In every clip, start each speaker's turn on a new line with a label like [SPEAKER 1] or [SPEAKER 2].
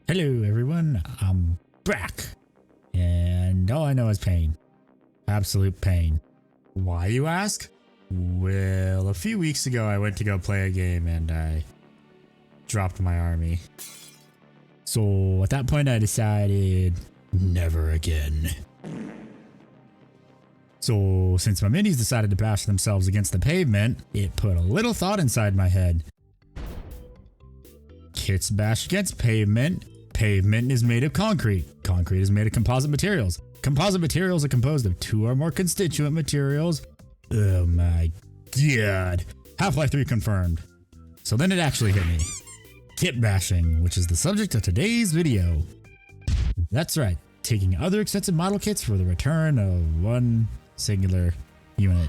[SPEAKER 1] Hello everyone, I'm back, and all I know is pain. Absolute pain. Why, you ask? Well, a few weeks ago I went to go play a game and I dropped my army. So at that point I decided, never again. So since my minis decided to bash themselves against the pavement, it put a little thought inside my head. Kits bash against pavement. Pavement is made of concrete. Concrete is made of composite materials. Composite materials are composed of 2 or more constituent materials. Oh my god. Half-Life 3 confirmed. So then it actually hit me. Kit bashing, which is the subject of today's video. That's right, taking other expensive model kits for the return of one singular unit.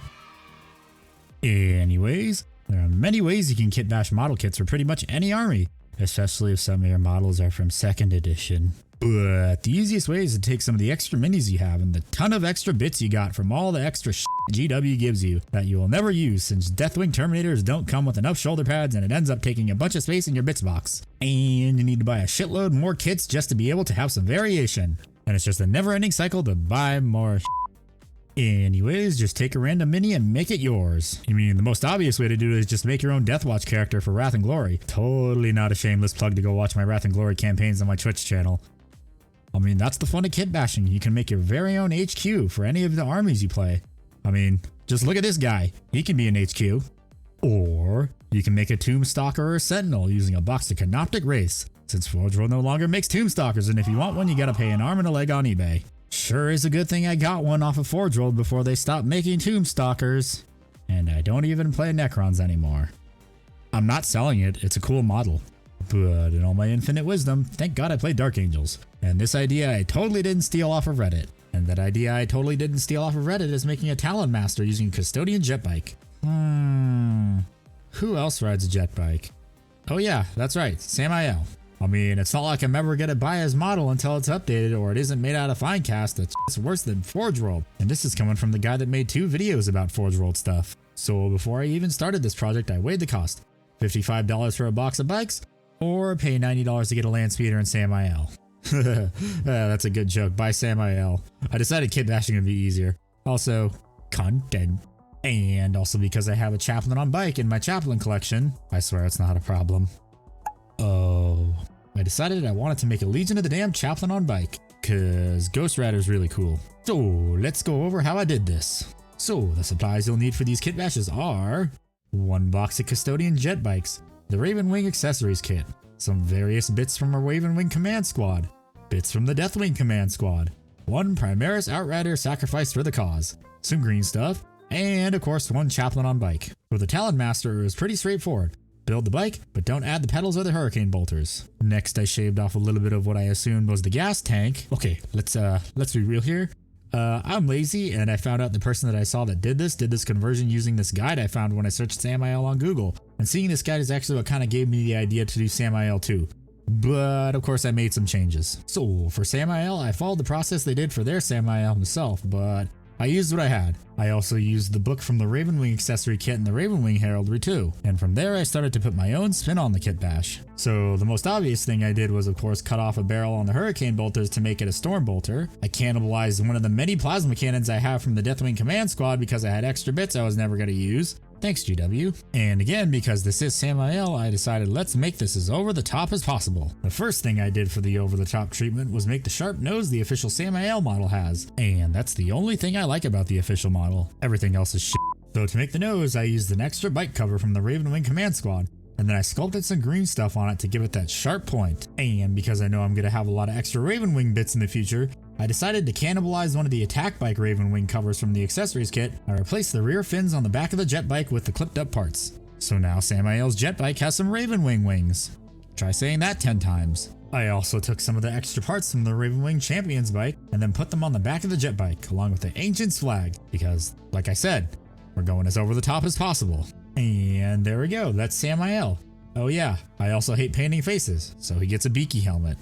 [SPEAKER 1] Anyways, there are many ways you can kit bash model kits for pretty much any army, especially if some of your models are from 2nd edition. But the easiest way is to take some of the extra minis you have and the ton of extra bits you got from all the extra shit GW gives you that you will never use, since Deathwing Terminators don't come with enough shoulder pads and it ends up taking a bunch of space in your bits box. And you need to buy a shitload more kits just to be able to have some variation. And it's just a never-ending cycle to buy more shit. Anyways, just take a random mini and make it yours. I mean, the most obvious way to do it is just make your own Deathwatch character for Wrath and Glory. Totally not a shameless plug to go watch my Wrath and Glory campaigns on my Twitch channel. I mean, that's the fun of kit bashing. You can make your very own HQ for any of the armies you play. I mean, just look at this guy. He can be an HQ. Or you can make a Tomb Stalker or a Sentinel using a box of Canoptic Race, since Forge World no longer makes Tomb Stalkers, and if you want one, you gotta pay an arm and a leg on eBay. Sure is a good thing I got one off of Forge World before they stopped making Tomb Stalkers. And I don't even play Necrons anymore. I'm not selling it, it's a cool model. But in all my infinite wisdom, thank God I played Dark Angels. And this idea I totally didn't steal off of Reddit. And that idea I totally didn't steal off of Reddit is making a Talonmaster using a Custodian jet bike. Who else rides a jet bike? Oh yeah, that's right, Sammael. I mean, it's not like I'm ever gonna buy his model until it's updated or it isn't made out of Finecast. That's worse than Forge World. And this is coming from the guy that made 2 videos about Forge World stuff. So before I even started this project, I weighed the cost. $55 for a box of bikes, or pay $90 to get a land speeder and Sammael. That's a good joke. Buy Sammael. I decided kit bashing would be easier. Also, content. And also because I have a chaplain on bike in my chaplain collection. I swear it's not a problem. Oh, I decided I wanted to make a Legion of the Damned chaplain on bike, cause Ghost Rider's really cool. So let's go over how I did this. So the supplies you'll need for these kit bashes are 1 box of Custodian jet bikes, the Raven Wing accessories kit, some various bits from our Raven Wing command squad, bits from the Deathwing command squad, 1 Primaris Outrider sacrificed for the cause, some green stuff, and of course 1 chaplain on bike. For the Talonmaster, it was pretty straightforward. Build the bike, but don't add the pedals or the hurricane bolters. Next, I shaved off a little bit of what I assumed was the gas tank. Okay, let's be real here. I'm lazy, and I found out the person that I saw that did this conversion using this guide I found when I searched Sammael on Google. And seeing this guide is actually what kind of gave me the idea to do Sammael too. But of course I made some changes. So for Sammael, I followed the process they did for their Sammael himself, but I used what I had. I also used the book from the Raven Wing accessory kit and the Raven Wing heraldry too. And from there I started to put my own spin on the kit bash. So the most obvious thing I did was of course cut off a barrel on the hurricane bolters to make it a storm bolter. I cannibalized one of the many plasma cannons I have from the Deathwing command squad because I had extra bits I was never going to use. Thanks GW. And again, because this is Sammael, I decided let's make this as over the top as possible. The first thing I did for the over the top treatment was make the sharp nose the official Sammael model has. And that's the only thing I like about the official model. Everything else is shit. So to make the nose, I used an extra bike cover from the Raven Wing command squad. And then I sculpted some green stuff on it to give it that sharp point. And because I know I'm going to have a lot of extra Raven Wing bits in the future, I decided to cannibalize one of the attack bike Raven Wing covers from the accessories kit. I replaced the rear fins on the back of the jet bike with the clipped up parts. So now Sammael's jet bike has some Raven Wing wings. Try saying that 10 times. I also took some of the extra parts from the Raven Wing Champions bike and then put them on the back of the jet bike along with the Ancient's flag because, like I said, we're going as over the top as possible. And there we go, that's Sammael. Oh yeah, I also hate painting faces, so he gets a beaky helmet.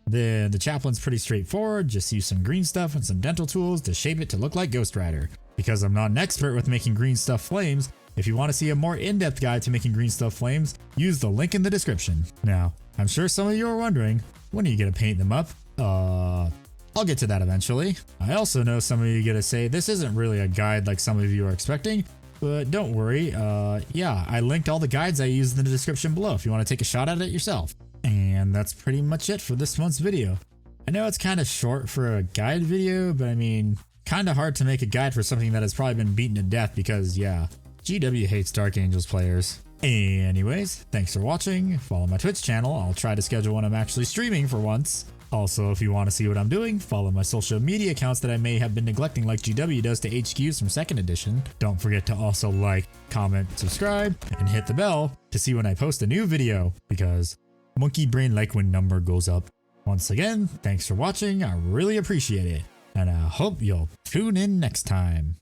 [SPEAKER 1] The chaplain's pretty straightforward, just use some green stuff and some dental tools to shape it to look like Ghost Rider. Because I'm not an expert with making green stuff flames, If you want to see a more in-depth guide to making green stuff flames, use the link in the description. Now, I'm sure some of you are wondering, when are you going to paint them up? I'll get to that eventually. I also know some of you are going to say this isn't really a guide like some of you are expecting, but don't worry. Yeah, I linked all the guides I used in the description below if you want to take a shot at it yourself. And that's pretty much it for this month's video. I know it's kind of short for a guide video, but I mean, kind of hard to make a guide for something that has probably been beaten to death because, yeah, GW hates Dark Angels players. Anyways, thanks for watching. Follow my Twitch channel. I'll try to schedule when I'm actually streaming for once. Also, if you want to see what I'm doing, follow my social media accounts that I may have been neglecting like GW does to HQs from 2nd edition. Don't forget to also like, comment, subscribe, and hit the bell to see when I post a new video, because monkey brain like when number goes up. Once again, thanks for watching. I really appreciate it, and I hope you'll tune in next time.